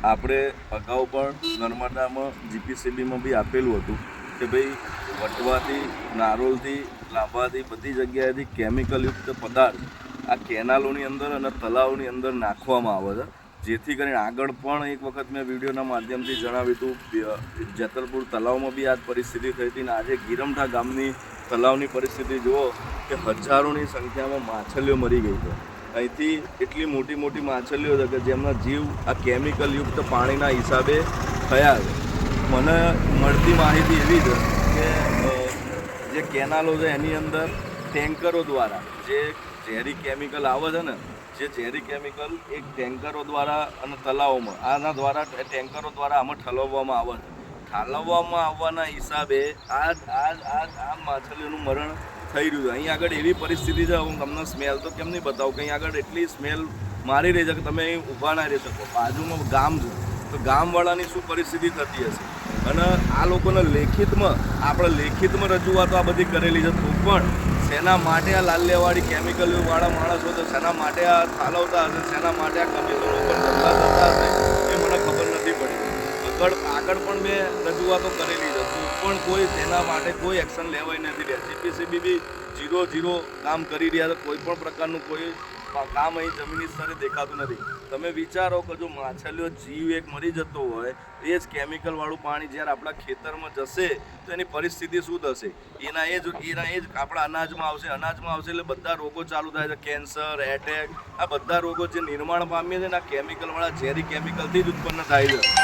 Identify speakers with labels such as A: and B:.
A: આપણે અગાઉ પણ નર્મદામાં જીપીસીબીમાં બી આપેલું હતું કે ભાઈ વટવાથી, નારોલથી, લાંભાથી બધી જગ્યાએથી કેમિકલયુક્ત પદાર્થ આ કેનાલોની અંદર અને તળાવની અંદર નાખવામાં આવે છે, જેથી કરીને આગળ પણ એક વખત મેં વિડીયોના માધ્યમથી જણાવ્યું હતું જેતલપુર તળાવમાં બી આ જ પરિસ્થિતિ થઈ હતી. અને આજે ગીરમઠા ગામની તળાવની પરિસ્થિતિ જુઓ કે હજારોની સંખ્યામાં માછલીઓ મરી ગઈ છે. અહીંથી એટલી મોટી મોટી માછલીઓ છે કે જેમના જીવ આ કેમિકલયુક્ત પાણીના હિસાબે થયા છે. મને મળતી માહિતી એવી છે કે જે કેનાલો છે એની અંદર ટેન્કરો દ્વારા જે ઝેરી કેમિકલ આવે છે ને, જે ઝેરી કેમિકલ એક ટેન્કરો દ્વારા અને તળાવોમાં આના દ્વારા ટેન્કરો દ્વારા આમાં ઠલવવામાં આવે છે. ઠાલવવામાં આવવાના હિસાબે આ માછલીઓનું મરણ થઈ રહ્યું છે. અહીં આગળ એવી પરિસ્થિતિ છે, હું તમને સ્મેલ તો કેમ નહીં બતાવું કે અહીં આગળ એટલી સ્મેલ મારી રહી છે કે તમે અહીં ઊભા ના રહી શકો. બાજુમાં ગામ છે તો ગામવાળાની શું પરિસ્થિતિ થતી હશે. અને આ લોકોને લેખિતમાં રજૂઆતો આ બધી કરેલી છે, તો પણ શેના માટે આ લાલ્યવાળી કેમિકલવાળા માણસો તો શેના માટે આ ઠાલવતા હશે, શેના માટે આ કમિશનો પર ધંધા થતા હશે એ મને ખબર નથી પડી. આગળ પણ મેં રજૂઆતો કરેલી છે, તો પણ કોઈ તેના માટે કોઈ એક્શન લેવાય નથી રહ્યા. જીપીસીબી બી 0-0 કામ કરી રહ્યા છે. કોઈ પણ પ્રકારનું કોઈ કામ અહીં જમીની સ્તરે દેખાતું નથી. તમે વિચારો કે જો માછલીઓ જીવ એક મરી જતો હોય, એ જ કેમિકલવાળું પાણી જ્યારે આપણા ખેતરમાં જશે તો એની પરિસ્થિતિ શું થશે? એના એ જ આપણા અનાજમાં આવશે એટલે બધા રોગો ચાલુ થાય છે. કેન્સર, એટેક, આ બધા રોગો જે નિર્માણ પામીએ છે ને આ કેમિકલવાળા ઝેરી કેમિકલથી જ ઉત્પન્ન થાય છે.